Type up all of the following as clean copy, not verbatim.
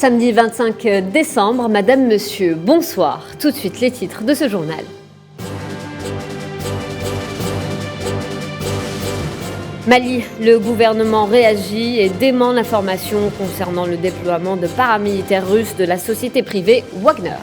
Samedi 25 décembre, Madame, Monsieur, bonsoir. Tout de suite les titres de ce journal. Mali, le gouvernement réagit et dément l'information concernant le déploiement de paramilitaires russes de la société privée Wagner.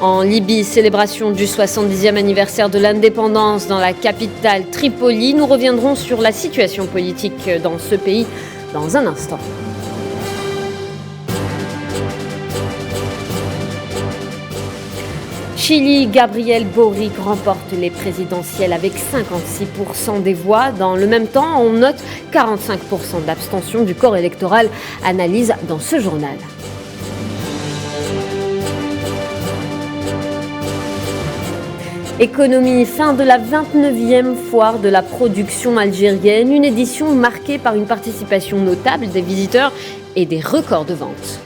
En Libye, célébration du 70e anniversaire de l'indépendance dans la capitale Tripoli. Nous reviendrons sur la situation politique dans ce pays dans un instant. Chili, Gabriel Boric remporte les présidentielles avec 56% des voix. Dans le même temps, on note 45% d'abstention du corps électoral. Analyse dans ce journal. Économie, fin de la 29e foire de la production algérienne, une édition marquée par une participation notable des visiteurs et des records de vente.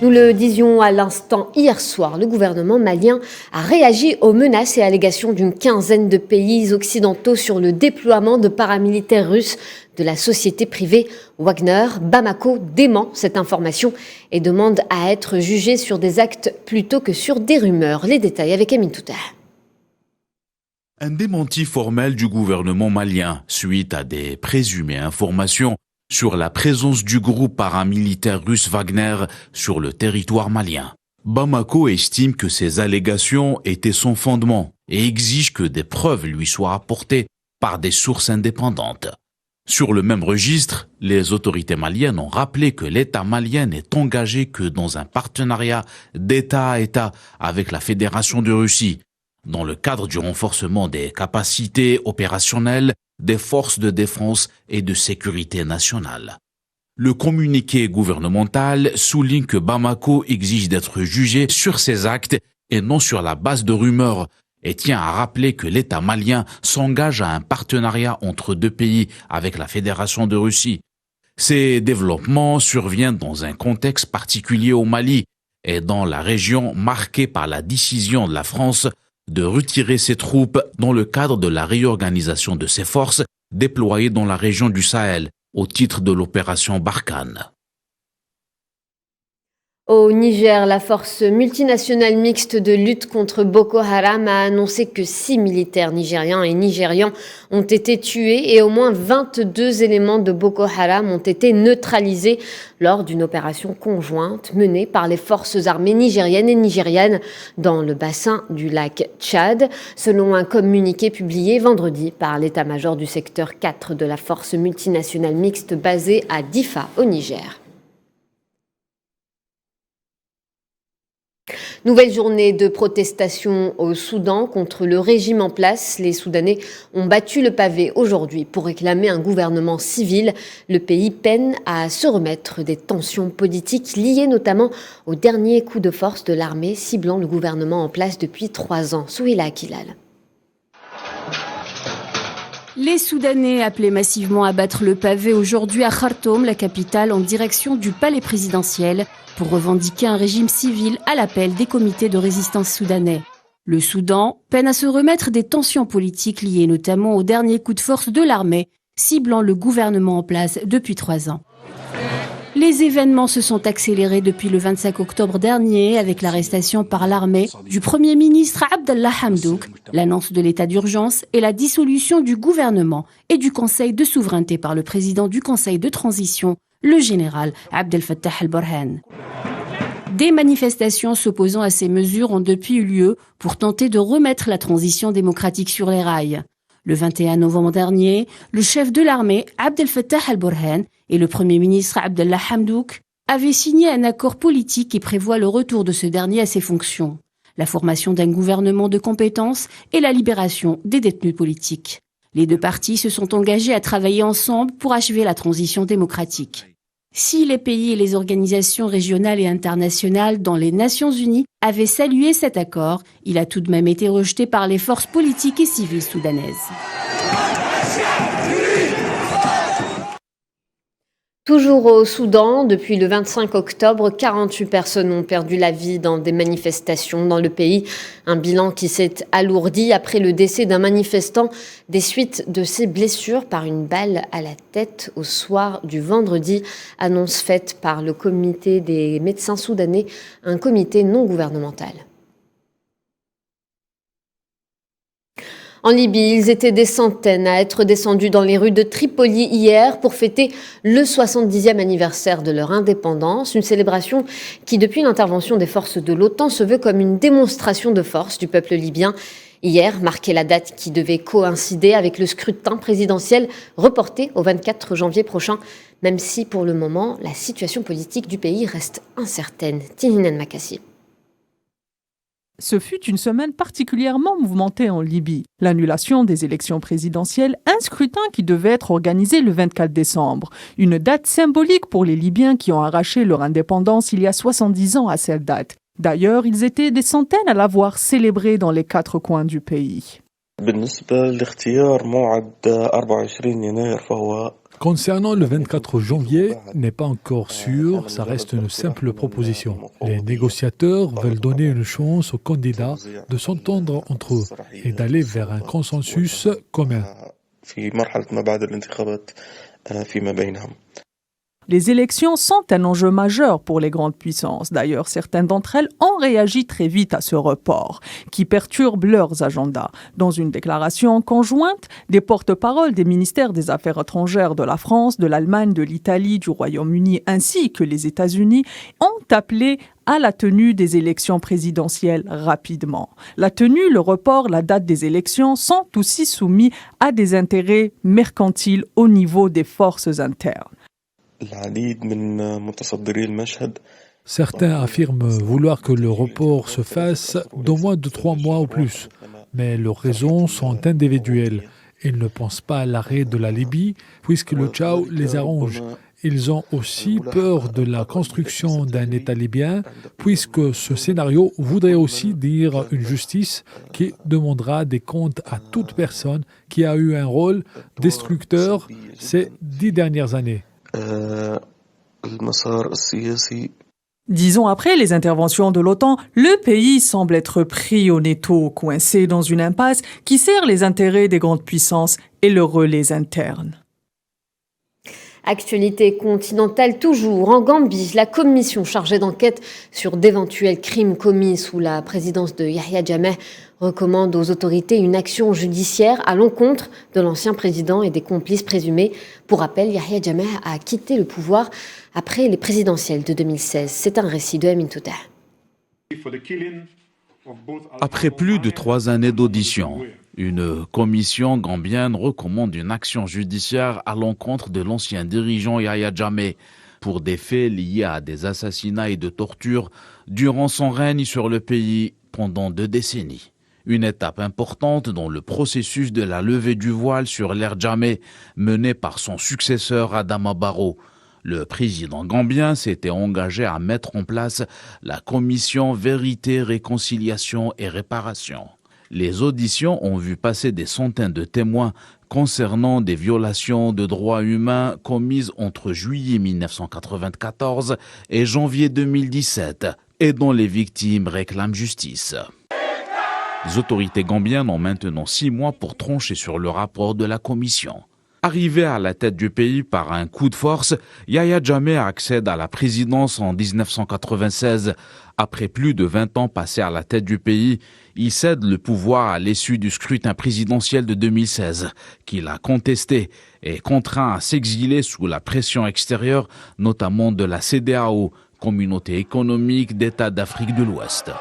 Nous le disions à l'instant, hier soir, le gouvernement malien a réagi aux menaces et allégations d'une quinzaine de pays occidentaux sur le déploiement de paramilitaires russes de la société privée Wagner. Bamako dément cette information et demande à être jugé sur des actes plutôt que sur des rumeurs. Les détails avec Amine Touta. Un démenti formel du gouvernement malien suite à des présumées informations sur la présence du groupe paramilitaire russe Wagner sur le territoire malien. Bamako estime que ces allégations étaient sans fondement et exige que des preuves lui soient apportées par des sources indépendantes. Sur le même registre, les autorités maliennes ont rappelé que l'État malien n'est engagé que dans un partenariat d'État à État avec la Fédération de Russie, dans le cadre du renforcement des capacités opérationnelles des forces de défense et de sécurité nationale. Le communiqué gouvernemental souligne que Bamako exige d'être jugé sur ses actes et non sur la base de rumeurs et tient à rappeler que l'État malien s'engage à un partenariat entre deux pays avec la Fédération de Russie. Ces développements surviennent dans un contexte particulier au Mali et dans la région marquée par la décision de la France de retirer ses troupes dans le cadre de la réorganisation de ses forces déployées dans la région du Sahel au titre de l'opération Barkhane. Au Niger, la force multinationale mixte de lutte contre Boko Haram a annoncé que 6 militaires nigériens et nigérians ont été tués et au moins 22 éléments de Boko Haram ont été neutralisés lors d'une opération conjointe menée par les forces armées nigériennes et nigérianes dans le bassin du lac Tchad, selon un communiqué publié vendredi par l'état-major du secteur 4 de la force multinationale mixte basée à Difa au Niger. Nouvelle journée de protestation au Soudan contre le régime en place. Les Soudanais ont battu le pavé aujourd'hui pour réclamer un gouvernement civil. Le pays peine à se remettre des tensions politiques liées notamment au dernier coup de force de l'armée ciblant le gouvernement en place depuis 3 ans. Souhila Akilal. Les Soudanais appelaient massivement à battre le pavé aujourd'hui à Khartoum, la capitale, en direction du palais présidentiel, pour revendiquer un régime civil à l'appel des comités de résistance soudanais. Le Soudan peine à se remettre des tensions politiques liées notamment au dernier coup de force de l'armée, ciblant le gouvernement en place depuis 3 ans. Les événements se sont accélérés depuis le 25 octobre dernier avec l'arrestation par l'armée du Premier ministre Abdallah Hamdouk, l'annonce de l'état d'urgence et la dissolution du gouvernement et du Conseil de souveraineté par le président du Conseil de transition, le général Abdel Fattah al-Burhan. Des manifestations s'opposant à ces mesures ont depuis eu lieu pour tenter de remettre la transition démocratique sur les rails. Le 21 novembre dernier, le chef de l'armée, Abdel Fattah al-Burhan, et le Premier ministre Abdallah Hamdouk avaient signé un accord politique qui prévoit le retour de ce dernier à ses fonctions, la formation d'un gouvernement de compétences et la libération des détenus politiques. Les deux parties se sont engagées à travailler ensemble pour achever la transition démocratique. Si les pays et les organisations régionales et internationales dans les Nations Unies avaient salué cet accord, il a tout de même été rejeté par les forces politiques et civiles soudanaises. Toujours au Soudan, depuis le 25 octobre, 48 personnes ont perdu la vie dans des manifestations dans le pays. Un bilan qui s'est alourdi après le décès d'un manifestant des suites de ses blessures par une balle à la tête au soir du vendredi. Annonce faite par le comité des médecins soudanais, un comité non gouvernemental. En Libye, ils étaient des centaines à être descendus dans les rues de Tripoli hier pour fêter le 70e anniversaire de leur indépendance, une célébration qui, depuis l'intervention des forces de l'OTAN, se veut comme une démonstration de force du peuple libyen. Hier marquait la date qui devait coïncider avec le scrutin présidentiel reporté au 24 janvier prochain, même si pour le moment, la situation politique du pays reste incertaine. Tininen Makassi. Ce fut une semaine particulièrement mouvementée en Libye. L'annulation des élections présidentielles, un scrutin qui devait être organisé le 24 décembre. Une date symbolique pour les Libyens qui ont arraché leur indépendance il y a 70 ans à cette date. D'ailleurs, ils étaient des centaines à l'avoir célébré dans les 4 coins du pays. Concernant le 24 janvier, n'est pas encore sûr, ça reste une simple proposition. Les négociateurs veulent donner une chance aux candidats de s'entendre entre eux et d'aller vers un consensus commun. Les élections sont un enjeu majeur pour les grandes puissances. D'ailleurs, certaines d'entre elles ont réagi très vite à ce report, qui perturbe leurs agendas. Dans une déclaration conjointe, des porte-paroles des ministères des Affaires étrangères de la France, de l'Allemagne, de l'Italie, du Royaume-Uni ainsi que les États-Unis ont appelé à la tenue des élections présidentielles rapidement. La tenue, le report, la date des élections sont aussi soumis à des intérêts mercantiles au niveau des forces internes. Certains affirment vouloir que le report se fasse d'au moins de 3 mois ou plus, mais leurs raisons sont individuelles. Ils ne pensent pas à l'arrêt de la Libye, puisque le Tchao les arrange. Ils ont aussi peur de la construction d'un État libyen, puisque ce scénario voudrait aussi dire une justice qui demandera des comptes à toute personne qui a eu un rôle destructeur ces 10 dernières années. 10 ans après les interventions de l'OTAN, le pays semble être pris au étau, coincé dans une impasse qui sert les intérêts des grandes puissances et leurs relais internes. Actualité continentale toujours. En Gambie, la commission chargée d'enquête sur d'éventuels crimes commis sous la présidence de Yahya Jammeh recommande aux autorités une action judiciaire à l'encontre de l'ancien président et des complices présumés. Pour rappel, Yahya Jammeh a quitté le pouvoir après les présidentielles de 2016. C'est un récit de Amin Touta. Après plus de 3 années d'audition, une commission gambienne recommande une action judiciaire à l'encontre de l'ancien dirigeant Yahya Jammeh pour des faits liés à des assassinats et de tortures durant son règne sur le pays pendant 2 décennies. Une étape importante dans le processus de la levée du voile sur l'ère Jammeh menée par son successeur Adama Barrow. Le président gambien s'était engagé à mettre en place la commission Vérité, Réconciliation et Réparation. Les auditions ont vu passer des centaines de témoins concernant des violations de droits humains commises entre juillet 1994 et janvier 2017 et dont les victimes réclament justice. Les autorités gambiennes ont maintenant 6 mois pour trancher sur le rapport de la commission. Arrivé à la tête du pays par un coup de force, Yahya Jammeh accède à la présidence en 1996. Après plus de 20 ans passés à la tête du pays, il cède le pouvoir à l'issue du scrutin présidentiel de 2016, qu'il a contesté et contraint à s'exiler sous la pression extérieure, notamment de la CEDEAO, Communauté économique d'États d'Afrique de l'Ouest.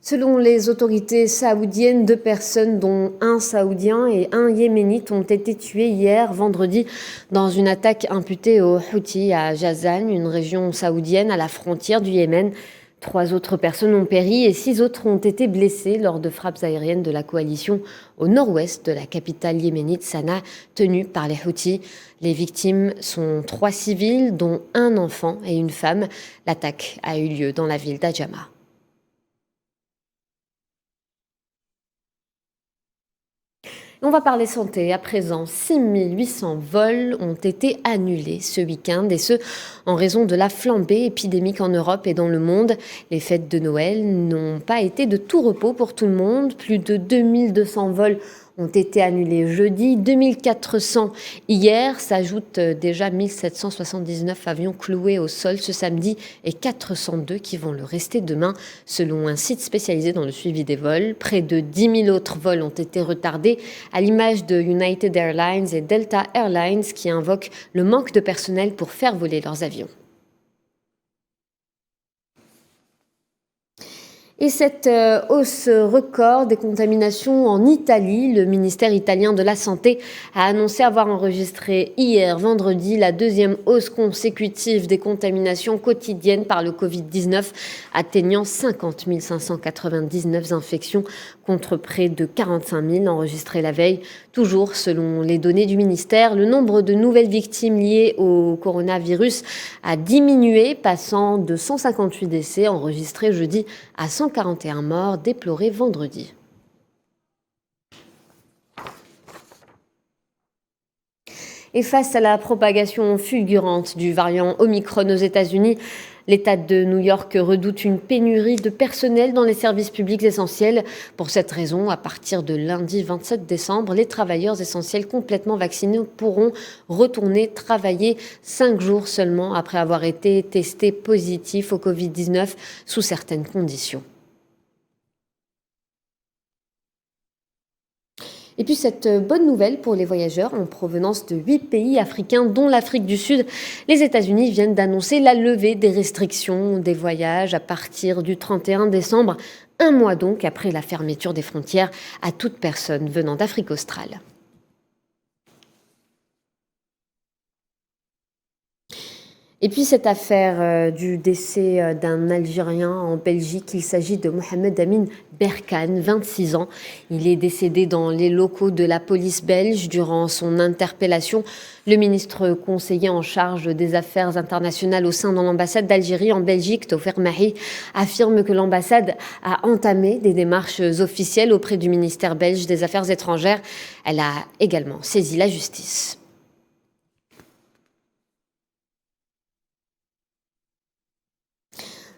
Selon les autorités saoudiennes, 2 personnes, dont un saoudien et un yéménite, ont été tuées hier, vendredi, dans une attaque imputée aux Houthis à Jazan, une région saoudienne à la frontière du Yémen. 3 autres personnes ont péri et 6 autres ont été blessées lors de frappes aériennes de la coalition au nord-ouest de la capitale yéménite Sanaa, tenue par les Houthis. Les victimes sont 3 civils, dont un enfant et une femme. L'attaque a eu lieu dans la ville d'Adjama. On va parler santé à présent. 6800 vols ont été annulés ce week-end et ce, en raison de la flambée épidémique en Europe et dans le monde. Les fêtes de Noël n'ont pas été de tout repos pour tout le monde. Plus de 2200 vols ont été annulés jeudi, 2400 hier, s'ajoutent déjà 1779 avions cloués au sol ce samedi et 402 qui vont le rester demain, selon un site spécialisé dans le suivi des vols. Près de 10 000 autres vols ont été retardés, à l'image de United Airlines et Delta Airlines qui invoquent le manque de personnel pour faire voler leurs avions. Et cette hausse record des contaminations en Italie, le ministère italien de la Santé a annoncé avoir enregistré hier, vendredi, la deuxième hausse consécutive des contaminations quotidiennes par le Covid-19, atteignant 50 599 infections contre près de 45 000 enregistrées la veille. Toujours selon les données du ministère, le nombre de nouvelles victimes liées au coronavirus a diminué, passant de 158 décès enregistrés jeudi à 141 morts déplorés vendredi. Et face à la propagation fulgurante du variant Omicron aux États-Unis, l'État de New York redoute une pénurie de personnel dans les services publics essentiels. Pour cette raison, à partir de lundi 27 décembre, les travailleurs essentiels complètement vaccinés pourront retourner travailler 5 jours seulement après avoir été testés positifs au Covid-19 sous certaines conditions. Et puis cette bonne nouvelle pour les voyageurs en provenance de 8 pays africains, dont l'Afrique du Sud. Les États-Unis viennent d'annoncer la levée des restrictions des voyages à partir du 31 décembre, un mois donc après la fermeture des frontières à toute personne venant d'Afrique australe. Et puis cette affaire du décès d'un Algérien en Belgique, il s'agit de Mohamed Amin Berkane, 26 ans. Il est décédé dans les locaux de la police belge durant son interpellation. Le ministre conseiller en charge des affaires internationales au sein de l'ambassade d'Algérie en Belgique, Taufer Mahi, affirme que l'ambassade a entamé des démarches officielles auprès du ministère belge des Affaires étrangères. Elle a également saisi la justice.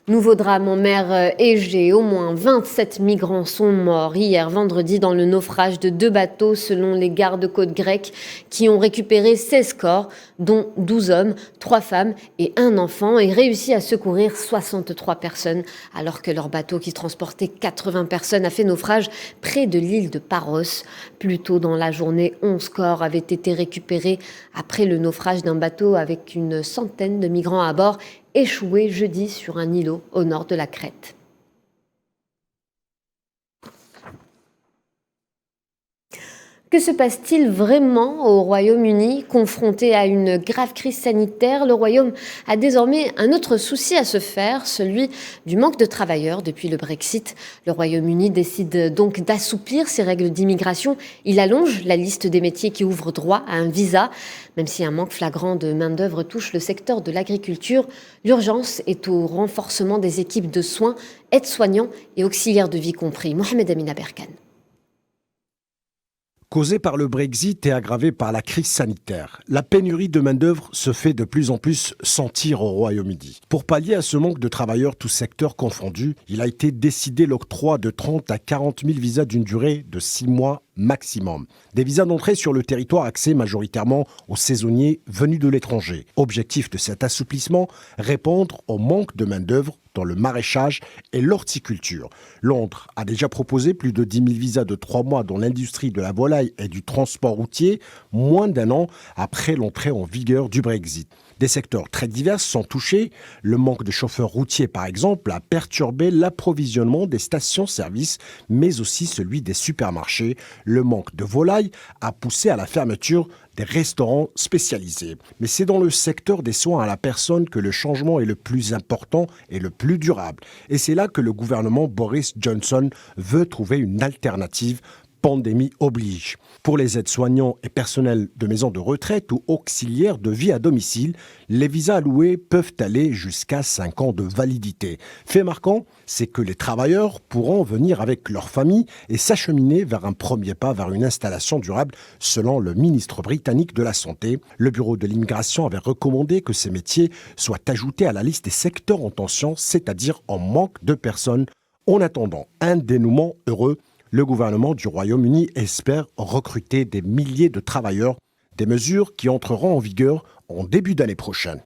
Nouveau drame en mer Égée, au moins 27 migrants sont morts hier vendredi dans le naufrage de 2 bateaux selon les gardes-côtes grecs qui ont récupéré 16 corps, dont 12 hommes, 3 femmes et 1 enfant et réussi à secourir 63 personnes alors que leur bateau qui transportait 80 personnes a fait naufrage près de l'île de Paros. Plus tôt dans la journée, 11 corps avaient été récupérés après le naufrage d'un bateau avec une centaine de migrants à bord échoué jeudi sur un îlot au nord de la Crète. Que se passe-t-il vraiment au Royaume-Uni? Confronté à une grave crise sanitaire, le Royaume a désormais un autre souci à se faire, celui du manque de travailleurs depuis le Brexit. Le Royaume-Uni décide donc d'assouplir ses règles d'immigration. Il allonge la liste des métiers qui ouvrent droit à un visa. Même si un manque flagrant de main-d'œuvre touche le secteur de l'agriculture, l'urgence est au renforcement des équipes de soins, aides-soignants et auxiliaires de vie compris. Mohamed Amin Berkane. Causée par le Brexit et aggravée par la crise sanitaire, la pénurie de main-d'œuvre se fait de plus en plus sentir au Royaume-Uni. Pour pallier à ce manque de travailleurs tous secteurs confondus, il a été décidé l'octroi de 30 à 40 000 visas d'une durée de 6 mois maximum. Des visas d'entrée sur le territoire axés majoritairement aux saisonniers venus de l'étranger. Objectif de cet assouplissement, répondre au manque de main-d'œuvre dans le maraîchage et l'horticulture. Londres a déjà proposé plus de 10 000 visas de 3 mois dans l'industrie de la volaille et du transport routier, moins d'1 an après l'entrée en vigueur du Brexit. Des secteurs très divers sont touchés. Le manque de chauffeurs routiers, par exemple, a perturbé l'approvisionnement des stations-service, mais aussi celui des supermarchés. Le manque de volailles a poussé à la fermeture des restaurants spécialisés. Mais c'est dans le secteur des soins à la personne que le changement est le plus important et le plus durable. Et c'est là que le gouvernement Boris Johnson veut trouver une alternative pandémie oblige. Pour les aides-soignants et personnels de maisons de retraite ou auxiliaires de vie à domicile, les visas alloués peuvent aller jusqu'à 5 ans de validité. Fait marquant, c'est que les travailleurs pourront venir avec leur famille et s'acheminer vers un premier pas vers une installation durable, selon le ministre britannique de la Santé. Le bureau de l'immigration avait recommandé que ces métiers soient ajoutés à la liste des secteurs en tension, c'est-à-dire en manque de personnes. En attendant un dénouement heureux, le gouvernement du Royaume-Uni espère recruter des milliers de travailleurs, des mesures qui entreront en vigueur en début d'année prochaine.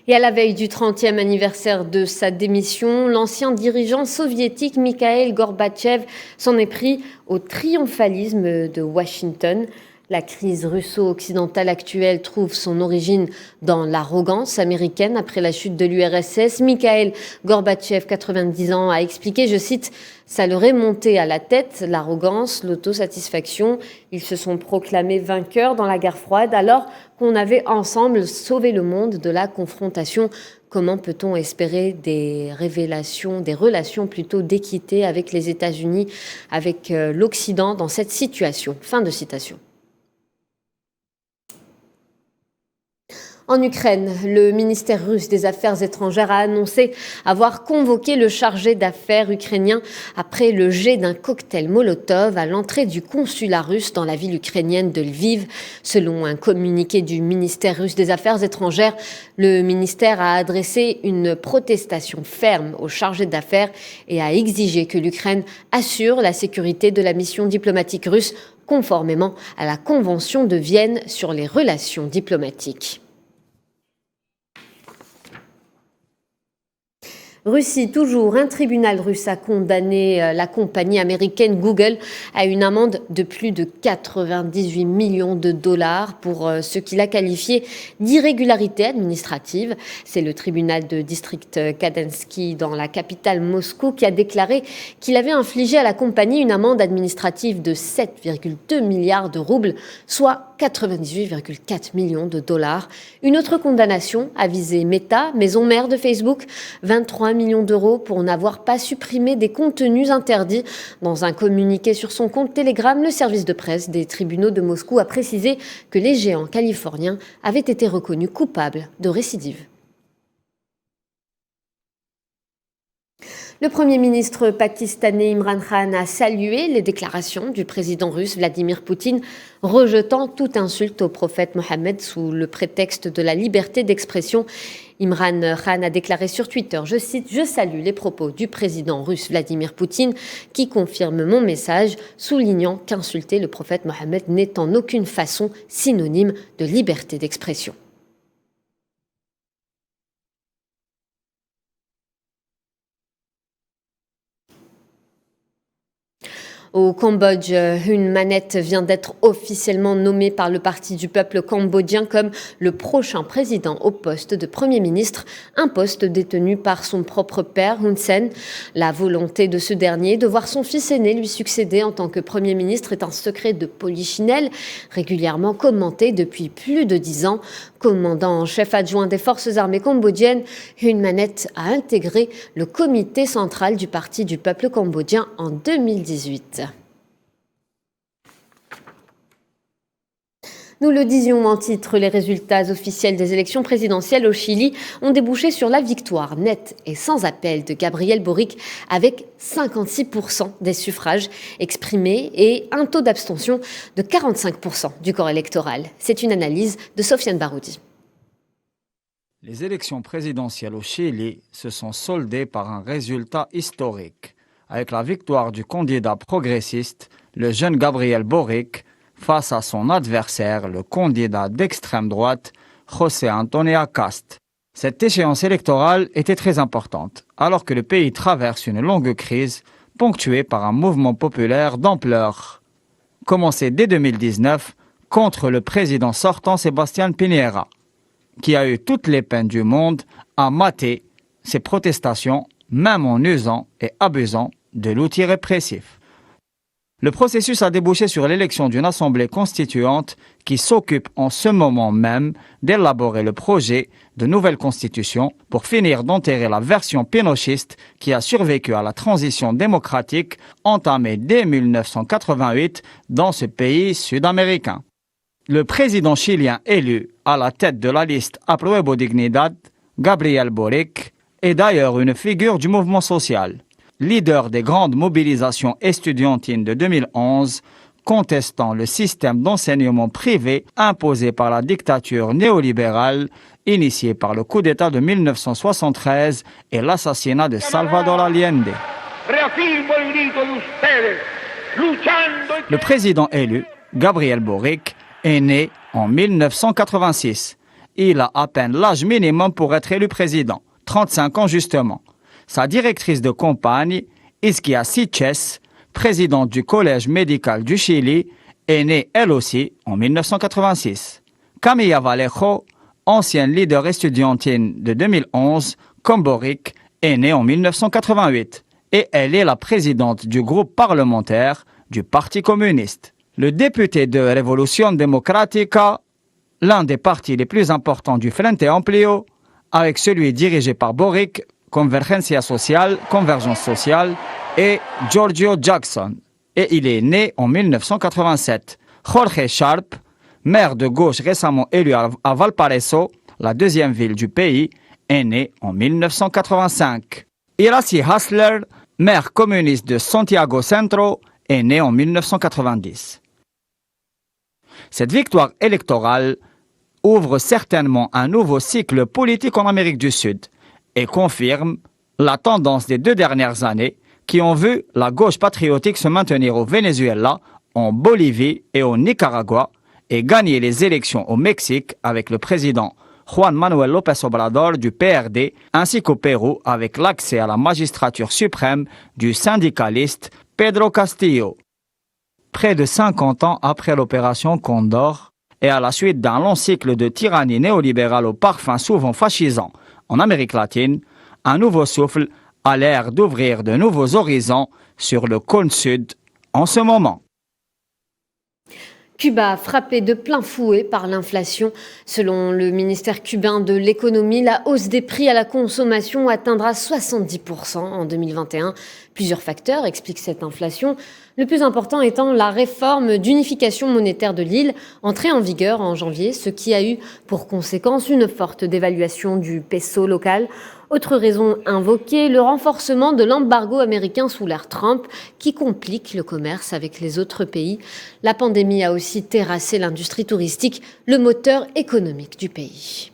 Et à la veille du 30e anniversaire de sa démission, l'ancien dirigeant soviétique Mikhaïl Gorbatchev s'en est pris au triomphalisme de Washington. La crise russo-occidentale actuelle trouve son origine dans l'arrogance américaine après la chute de l'URSS. Mikhaïl Gorbatchev, 90 ans, a expliqué, je cite, « Ça leur est monté à la tête, l'arrogance, l'autosatisfaction. Ils se sont proclamés vainqueurs dans la guerre froide alors qu'on avait ensemble sauvé le monde de la confrontation. Comment peut-on espérer des relations plutôt d'équité avec les États-Unis, avec l'Occident dans cette situation ?» Fin de citation. En Ukraine, le ministère russe des Affaires étrangères a annoncé avoir convoqué le chargé d'affaires ukrainien après le jet d'un cocktail Molotov à l'entrée du consulat russe dans la ville ukrainienne de Lviv. Selon un communiqué du ministère russe des Affaires étrangères, le ministère a adressé une protestation ferme au chargé d'affaires et a exigé que l'Ukraine assure la sécurité de la mission diplomatique russe conformément à la Convention de Vienne sur les relations diplomatiques. Russie, toujours, un tribunal russe a condamné la compagnie américaine Google à une amende de plus de 98 millions de dollars pour ce qu'il a qualifié d'irrégularité administrative. C'est le tribunal de district Kadensky dans la capitale Moscou qui a déclaré qu'il avait infligé à la compagnie une amende administrative de 7,2 milliards de roubles, soit 98,4 millions de dollars. Une autre condamnation a visé Meta, maison mère de Facebook, 23 millions d'euros pour n'avoir pas supprimé des contenus interdits. Dans un communiqué sur son compte Telegram, le service de presse des tribunaux de Moscou a précisé que les géants californiens avaient été reconnus coupables de récidive. Le Premier ministre pakistanais Imran Khan a salué les déclarations du président russe Vladimir Poutine, rejetant toute insulte au prophète Mohammed sous le prétexte de la liberté d'expression. Imran Khan a déclaré sur Twitter, je cite, « Je salue les propos du président russe Vladimir Poutine qui confirme mon message, soulignant qu'insulter le prophète Mohammed n'est en aucune façon synonyme de liberté d'expression. » Au Cambodge, une manette vient d'être officiellement nommée par le Parti du peuple cambodgien comme le prochain président au poste de Premier ministre, un poste détenu par son propre père, Hun Sen. La volonté de ce dernier de voir son fils aîné lui succéder en tant que Premier ministre est un secret de polichinelle, régulièrement commenté depuis plus de 10 ans. Commandant en chef adjoint des forces armées cambodgiennes, Hun Manet a intégré le comité central du Parti du peuple cambodgien en 2018. Nous le disions en titre, les résultats officiels des élections présidentielles au Chili ont débouché sur la victoire nette et sans appel de Gabriel Boric avec 56% des suffrages exprimés et un taux d'abstention de 45% du corps électoral. C'est une analyse de Sofiane Baroudi. Les élections présidentielles au Chili se sont soldées par un résultat historique, avec la victoire du candidat progressiste, le jeune Gabriel Boric, face à son adversaire, le candidat d'extrême droite, José Antonio Kast. Cette échéance électorale était très importante, alors que le pays traverse une longue crise ponctuée par un mouvement populaire d'ampleur, commencé dès 2019 contre le président sortant Sebastián Piñera, qui a eu toutes les peines du monde à mater ces protestations, même en usant et abusant de l'outil répressif. Le processus a débouché sur l'élection d'une assemblée constituante qui s'occupe en ce moment même d'élaborer le projet de nouvelle constitution pour finir d'enterrer la version pinochiste qui a survécu à la transition démocratique entamée dès 1988 dans ce pays sud-américain. Le président chilien élu à la tête de la liste Apruebo Dignidad, Gabriel Boric, est d'ailleurs une figure du mouvement social. Leader des grandes mobilisations estudiantines de 2011, contestant le système d'enseignement privé imposé par la dictature néolibérale initiée par le coup d'État de 1973 et l'assassinat de Salvador Allende. Le président élu, Gabriel Boric, est né en 1986. Il a à peine l'âge minimum pour être élu président, 35 ans justement. Sa directrice de campagne, Isquia Siches, présidente du Collège médical du Chili, est née elle aussi en 1986. Camilla Vallejo, ancienne leader estudiantine de 2011, comme Boric, est née en 1988 et elle est la présidente du groupe parlementaire du Parti communiste. Le député de Revolución Democrática, l'un des partis les plus importants du Frente Amplio, avec celui dirigé par Boric, Convergencia Social, Convergence Sociale, et Giorgio Jackson. Et il est né en 1987. Jorge Sharp, maire de gauche récemment élu à Valparaiso, la deuxième ville du pays, est né en 1985. Iracy Hassler, maire communiste de Santiago Centro, est né en 1990. Cette victoire électorale ouvre certainement un nouveau cycle politique en Amérique du Sud et confirme la tendance des 2 dernières années qui ont vu la gauche patriotique se maintenir au Venezuela, en Bolivie et au Nicaragua et gagner les élections au Mexique avec le président Juan Manuel López Obrador du PRD ainsi qu'au Pérou avec l'accès à la magistrature suprême du syndicaliste Pedro Castillo. Près de 50 ans après l'opération Condor et à la suite d'un long cycle de tyrannie néolibérale au parfum souvent fascisant en Amérique latine, un nouveau souffle a l'air d'ouvrir de nouveaux horizons sur le cône sud en ce moment. Cuba frappé de plein fouet par l'inflation. Selon le ministère cubain de l'économie, la hausse des prix à la consommation atteindra 70% en 2021. Plusieurs facteurs expliquent cette inflation. Le plus important étant la réforme d'unification monétaire de l'île, entrée en vigueur en janvier, ce qui a eu pour conséquence une forte dévaluation du peso local. Autre raison invoquée, le renforcement de l'embargo américain sous l'ère Trump qui complique le commerce avec les autres pays. La pandémie a aussi terrassé l'industrie touristique, le moteur économique du pays.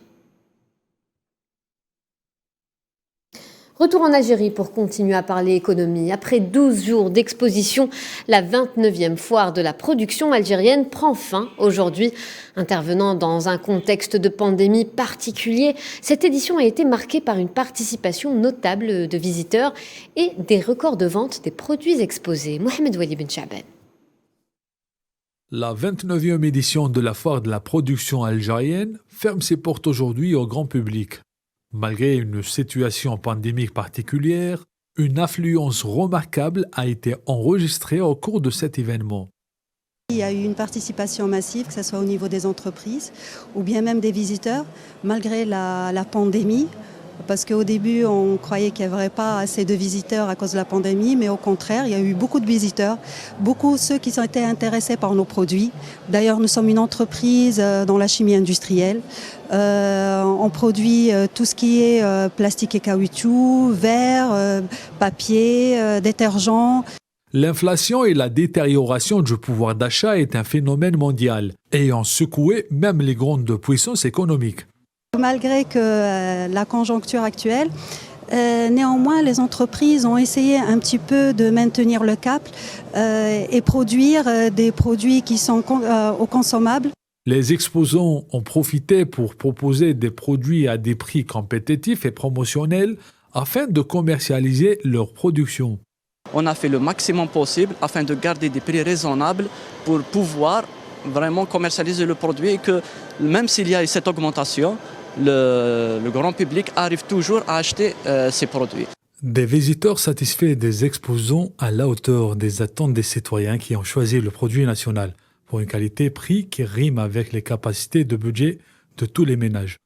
Retour en Algérie pour continuer à parler économie. Après 12 jours d'exposition, la 29e foire de la production algérienne prend fin aujourd'hui. Intervenant dans un contexte de pandémie particulier, cette édition a été marquée par une participation notable de visiteurs et des records de vente des produits exposés. Mohamed Wali Ben Chaban. La 29e édition de la foire de la production algérienne ferme ses portes aujourd'hui au grand public. Malgré une situation pandémique particulière, une affluence remarquable a été enregistrée au cours de cet événement. Il y a eu une participation massive, que ce soit au niveau des entreprises ou bien même des visiteurs, malgré la pandémie. Parce qu'au début, on croyait qu'il n'y avait pas assez de visiteurs à cause de la pandémie, mais au contraire, il y a eu beaucoup de visiteurs, beaucoup ceux qui ont été intéressés par nos produits. D'ailleurs, nous sommes une entreprise dans la chimie industrielle. On produit tout ce qui est plastique et caoutchouc, verre, papier, détergent. L'inflation et la détérioration du pouvoir d'achat est un phénomène mondial, ayant secoué même les grandes puissances économiques. Malgré que la conjoncture actuelle, néanmoins, les entreprises ont essayé un petit peu de maintenir le cap et produire des produits qui sont consommables. Les exposants ont profité pour proposer des produits à des prix compétitifs et promotionnels afin de commercialiser leur production. On a fait le maximum possible afin de garder des prix raisonnables pour pouvoir vraiment commercialiser le produit et que même s'il y a cette augmentation, le grand public arrive toujours à acheter ces produits. Des visiteurs satisfaits et des exposants à la hauteur des attentes des citoyens qui ont choisi le produit national pour une qualité-prix qui rime avec les capacités de budget de tous les ménages.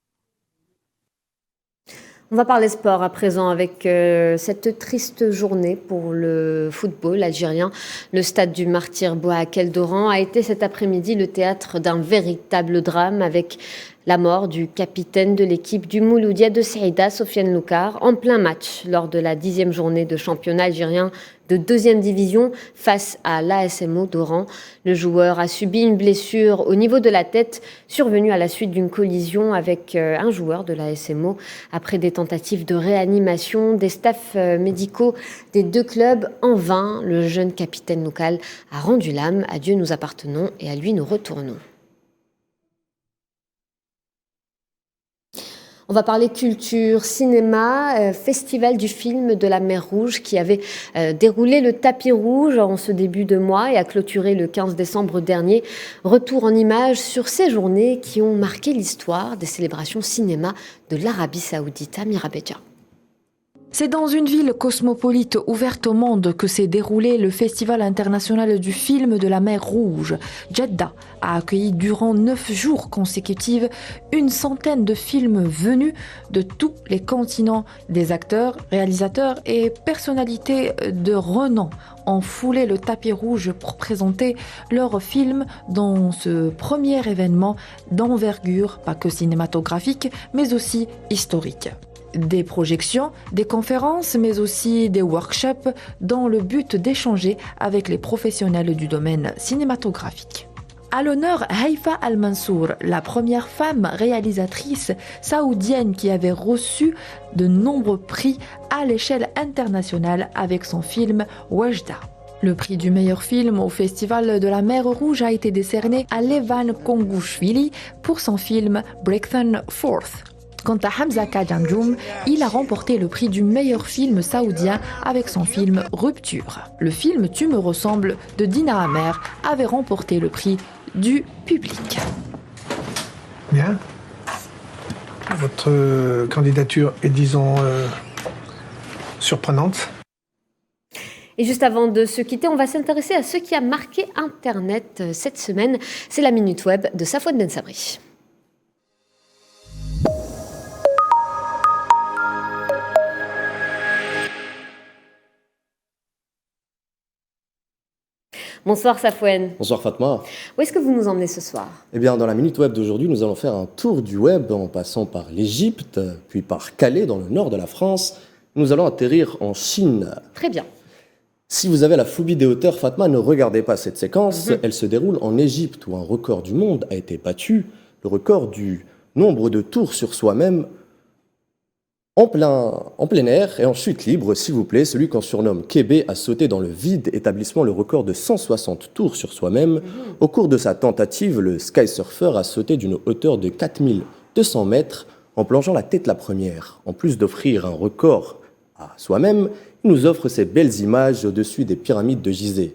On va parler sport à présent avec cette triste journée pour le football algérien. Le stade du Martyr Bouakel d'Oran a été cet après-midi le théâtre d'un véritable drame avec la mort du capitaine de l'équipe du Mouloudia de Saïda, Sofiane Loukar, en plein match lors de la 10e journée de championnat algérien de 2e division face à l'ASMO d'Oran. Le joueur a subi une blessure au niveau de la tête survenue à la suite d'une collision avec un joueur de l'ASMO. Après des tentatives de réanimation, des staffs médicaux des deux clubs, en vain, le jeune capitaine local a rendu l'âme. À Dieu nous appartenons et à lui nous retournons. On va parler culture, cinéma, festival du film de la Mer Rouge qui avait déroulé le tapis rouge en ce début de mois et a clôturé le 15 décembre dernier. Retour en images sur ces journées qui ont marqué l'histoire des célébrations cinéma de l'Arabie Saoudite. Amira Bédia. C'est dans une ville cosmopolite ouverte au monde que s'est déroulé le Festival international du film de la Mer Rouge. Jeddah a accueilli durant 9 jours consécutifs une centaine de films venus de tous les continents. Des acteurs, réalisateurs et personnalités de renom ont foulé le tapis rouge pour présenter leurs films dans ce premier événement d'envergure, pas que cinématographique, mais aussi historique. Des projections, des conférences, mais aussi des workshops dans le but d'échanger avec les professionnels du domaine cinématographique. À l'honneur, Haïfa Al-Mansour, la première femme réalisatrice saoudienne qui avait reçu de nombreux prix à l'échelle internationale avec son film Wajda. Le prix du meilleur film au Festival de la Mer Rouge a été décerné à Levan Kongouchvili pour son film Breakthrough Fourth. Quant à Hamza Kadjanjoum, il a remporté le prix du meilleur film saoudien avec son film Rupture. Le film Tu me ressembles de Dina Amer avait remporté le prix du public. Bien. Votre candidature est, disons, surprenante. Et juste avant de se quitter, on va s'intéresser à ce qui a marqué Internet cette semaine. C'est la Minute Web de Safouane Ben Sabri. Bonsoir Safouane. Bonsoir Fatma. Où est-ce que vous nous emmenez ce soir ? Eh bien, dans la Minute Web d'aujourd'hui, nous allons faire un tour du web en passant par l'Égypte, puis par Calais, dans le nord de la France. Nous allons atterrir en Chine. Très bien. Si vous avez la phobie des hauteurs, Fatma, ne regardez pas cette séquence. Elle se déroule en Égypte, où un record du monde a été battu, le record du nombre de tours sur soi-même en plein air et en chute libre, s'il vous plaît. Celui qu'on surnomme Kébé a sauté dans le vide, établissant le record de 160 tours sur soi-même. Au cours de sa tentative, le skysurfer a sauté d'une hauteur de 4200 mètres en plongeant la tête la première. En plus d'offrir un record à soi-même, il nous offre ces belles images au-dessus des pyramides de Gizeh.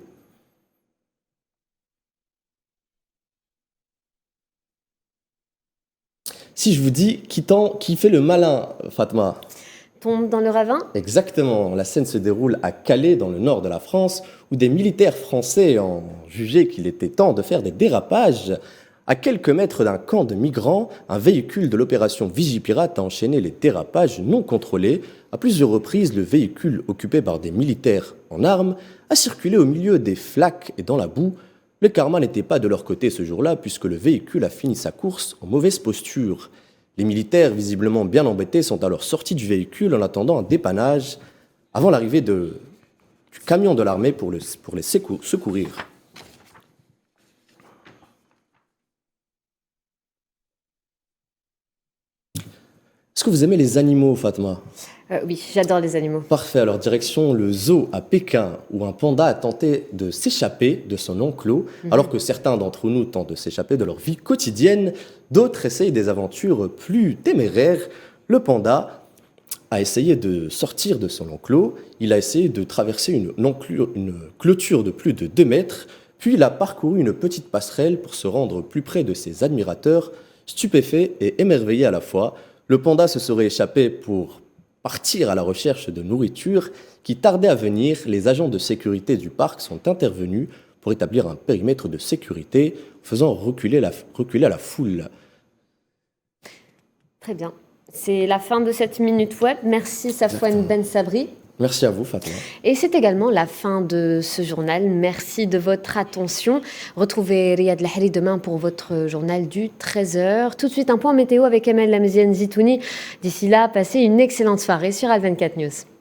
Si je vous dis qui fait le malin, Fatma? Tombe dans le ravin? Exactement. La scène se déroule à Calais, dans le nord de la France, où des militaires français ont jugé qu'il était temps de faire des dérapages. À quelques mètres d'un camp de migrants, un véhicule de l'opération Vigipirate a enchaîné les dérapages non contrôlés. À plusieurs reprises, le véhicule occupé par des militaires en armes a circulé au milieu des flaques et dans la boue. Le karma n'était pas de leur côté ce jour-là, puisque le véhicule a fini sa course en mauvaise posture. Les militaires, visiblement bien embêtés, sont alors sortis du véhicule en attendant un dépannage avant l'arrivée du camion de l'armée pour les secourir. Est-ce que vous aimez les animaux, Fatma? Oui, j'adore les animaux. Parfait, alors direction le zoo à Pékin, où un panda a tenté de s'échapper de son enclos, alors que certains d'entre nous tentent de s'échapper de leur vie quotidienne, d'autres essayent des aventures plus téméraires. Le panda a essayé de sortir de son enclos, il a essayé de traverser une clôture de plus de 2 mètres, puis il a parcouru une petite passerelle pour se rendre plus près de ses admirateurs, stupéfaits et émerveillés à la fois. Le panda se serait échappé pour partir à la recherche de nourriture qui tardait à venir, les agents de sécurité du parc sont intervenus pour établir un périmètre de sécurité, faisant reculer la foule. Très bien. C'est la fin de cette Minute Web. Merci Safwan Ben Sabri. Merci à vous, Fatma. Et c'est également la fin de ce journal. Merci de votre attention. Retrouvez Riyad Lahri demain pour votre journal du 13h. Tout de suite, un point météo avec Amel Lamziane Zitouni. D'ici là, passez une excellente soirée sur Al 24 News.